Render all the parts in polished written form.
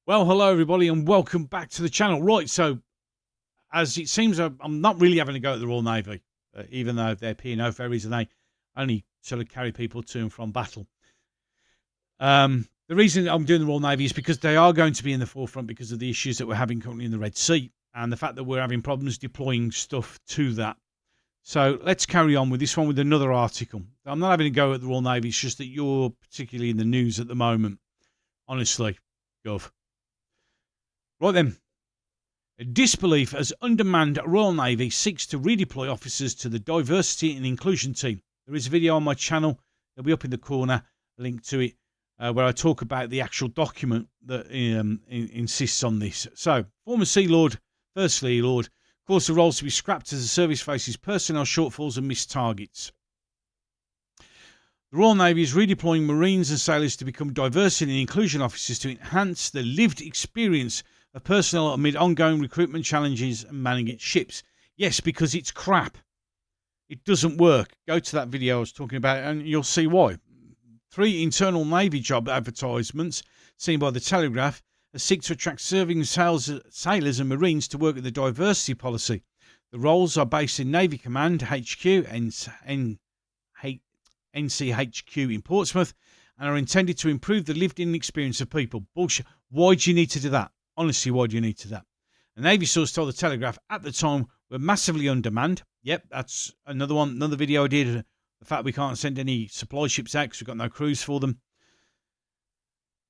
Well, hello everybody and welcome back to the channel. Right, so as it seems, I'm not really having a go at the Royal Navy, even though they're P&O ferries and they only sort of carry people to and from battle. The reason I'm doing the Royal Navy is because they are going to be in the forefront because of the issues that we're having currently in the Red Sea and the fact that we're having problems deploying stuff to that. So let's carry on with this one with another article. I'm not having a go at the Royal Navy, it's just that you're particularly in the news at the moment. Honestly, Gov. Right then. Disbelief as undermanned Royal Navy seeks to redeploy officers to the diversity and inclusion team. There is a video on my channel. It'll be up in the corner, a link to it, where I talk about the actual document that insists on this. So, former Sea Lord, First Sea Lord, calls the roles to be scrapped as the service faces personnel shortfalls and missed targets. The Royal Navy is redeploying Marines and sailors to become diversity and inclusion officers to enhance the lived experience of personnel amid ongoing recruitment challenges and manning its ships. Yes, because it's crap. It doesn't work. Go to that video I was talking about and you'll see why. 3 internal Navy job advertisements seen by the Telegraph seek to attract serving sailors and Marines to work with the diversity policy. The roles are based in Navy Command HQ and NCHQ in Portsmouth and are intended to improve the lived-in experience of people. Bullshit. Why do you need to do that? Honestly, why do you need to do that? A Navy source told the Telegraph at the time we're massively undermanned. Yep, that's another video I did. The fact we can't send any supply ships out because we've got no crews for them.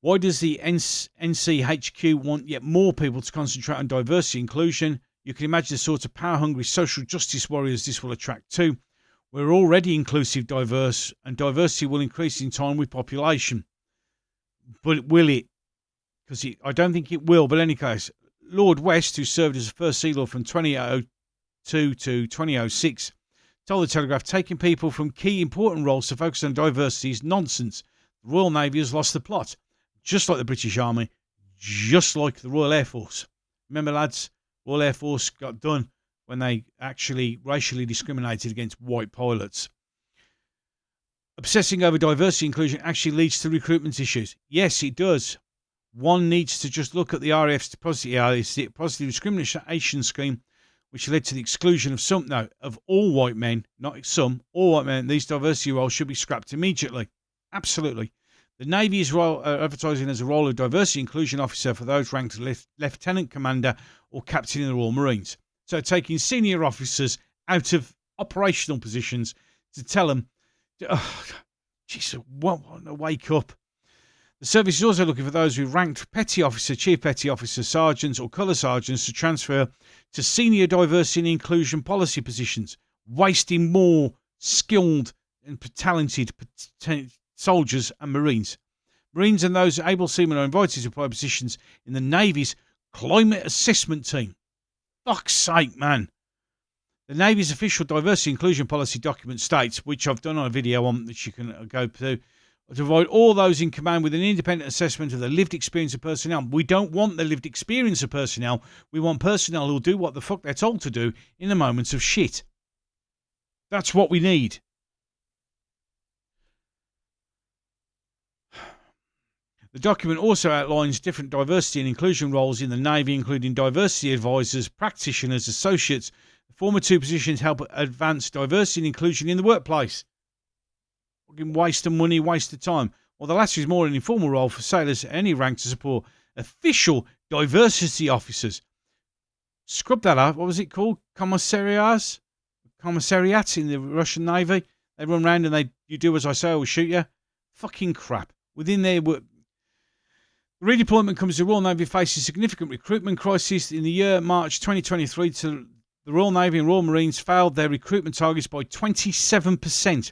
Why does the NCHQ want yet more people to concentrate on diversity and inclusion? You can imagine the sort of power-hungry social justice warriors this will attract too. We're already inclusive, diverse, and diversity will increase in time with population. But will it? Because I don't think it will, but in any case, Lord West, who served as the First Sea Lord from 2002 to 2006, told the Telegraph taking people from key important roles to focus on diversity is nonsense. The Royal Navy has lost the plot, just like the British Army, just like the Royal Air Force. Remember, lads, Royal Air Force got done when they actually racially discriminated against white pilots. Obsessing over diversity inclusion actually leads to recruitment issues. Yes, it does. One needs to just look at the RAF's positive discrimination scheme, which led to the exclusion of all white men, not some, all white men. These diversity roles should be scrapped immediately. Absolutely. The Navy is advertising as a role of diversity inclusion officer for those ranked lieutenant commander or captain in the Royal Marines. So taking senior officers out of operational positions to tell them, wake up. The service is also looking for those who ranked petty officer, chief petty officer, sergeants or colour sergeants to transfer to senior diversity and inclusion policy positions, wasting more skilled and talented soldiers and Marines. Marines and those able seamen are invited to apply positions in the Navy's climate assessment team. Fuck's sake, man. The Navy's official diversity inclusion policy document states, which I've done on a video on, which you can go to provide all those in command with an independent assessment of the lived experience of personnel. We don't want the lived experience of personnel. We want personnel who'll do what the fuck they're told to do in the moments of shit. That's what we need. The document also outlines different diversity and inclusion roles in the Navy, including diversity advisors, practitioners, associates. The former 2 positions help advance diversity and inclusion in the workplace. Fucking waste of money, waste of time. Well, the latter is more an informal role for sailors at any rank to support official diversity officers. Scrub that up. What was it called? Commissariats in the Russian Navy. They run around and you do as I say, I will shoot you. Fucking crap. Within their work. Redeployment comes as the Royal Navy faces significant recruitment crisis. In the year March 2023, the Royal Navy and Royal Marines failed their recruitment targets by 27%,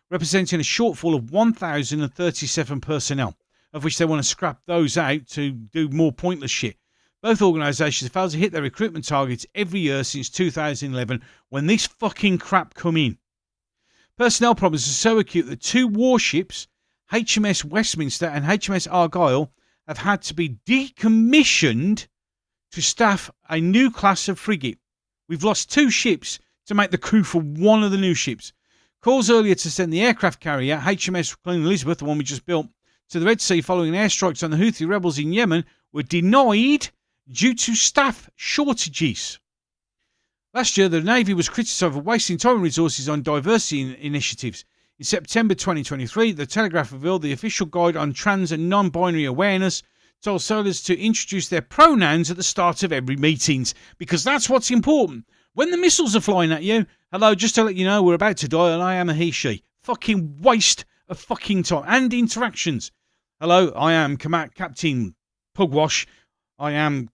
representing a shortfall of 1,037 personnel, of which they want to scrap those out to do more pointless shit. Both organisations have failed to hit their recruitment targets every year since 2011, when this fucking crap come in. Personnel problems are so acute that 2 warships, HMS Westminster and HMS Argyle, have had to be decommissioned to staff a new class of frigate. We've lost 2 ships to make the crew for one of the new ships. Calls earlier to send the aircraft carrier, HMS Queen Elizabeth, the one we just built, to the Red Sea following airstrikes on the Houthi rebels in Yemen were denied due to staff shortages. Last year, the Navy was criticised for wasting time and resources on diversity initiatives. In September 2023, the Telegraph revealed the official guide on trans and non-binary awareness told sailors to introduce their pronouns at the start of every meetings, because that's what's important. When the missiles are flying at you, hello, just to let you know, we're about to die and I am a he, she. Fucking waste of fucking time and interactions. Hello, I am Captain Pugwash. I am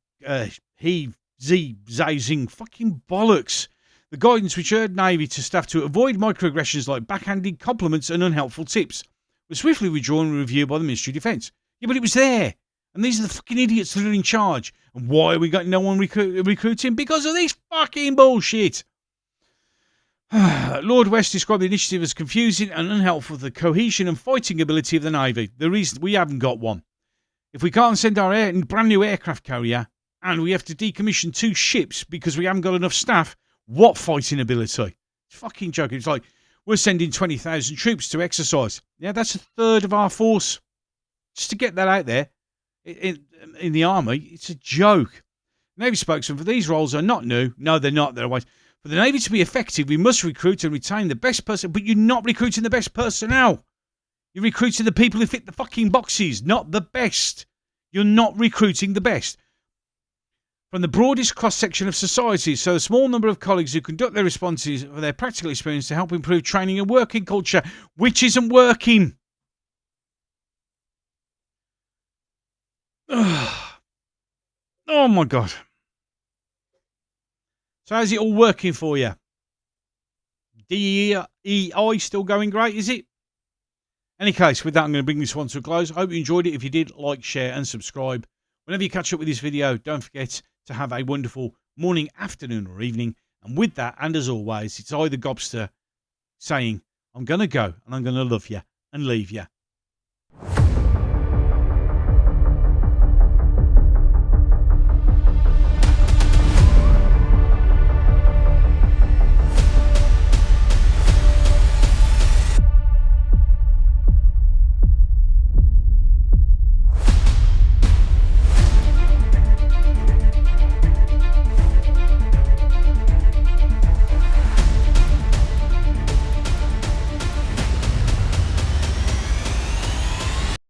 he, z, zing, fucking bollocks. The guidance which urged Navy to staff to avoid microaggressions like backhanded compliments and unhelpful tips was swiftly withdrawn and reviewed by the Ministry of Defence. Yeah, but it was there. And these are the fucking idiots that are in charge. And why are we got no one recruiting? Because of this fucking bullshit. Lord West described the initiative as confusing and unhelpful for the cohesion and fighting ability of the Navy. The reason we haven't got one. If we can't send our brand new aircraft carrier and we have to decommission 2 ships because we haven't got enough staff, what fighting ability? It's fucking joking. It's like we're sending 20,000 troops to exercise. Yeah, that's a third of our force. Just to get that out there. In the army, it's a joke. Navy spokesmen for these roles are not new. No, they're not. They're always. For the Navy to be effective, we must recruit and retain the best person. But you're not recruiting the best personnel. You're recruiting the people who fit the fucking boxes, not the best. You're not recruiting the best. From the broadest cross-section of society, so a small number of colleagues who conduct their responses for their practical experience to help improve training and working culture, which isn't working. Oh my God. So how's it all working for you? DEI still going great, is it? Any case, with that, I'm going to bring this one to a close. I hope you enjoyed it. If you did, like, share and subscribe. Whenever you catch up with this video, don't forget to have a wonderful morning, afternoon or evening. And with that, and as always, it's I the Gobster saying, I'm going to go and I'm going to love you and leave you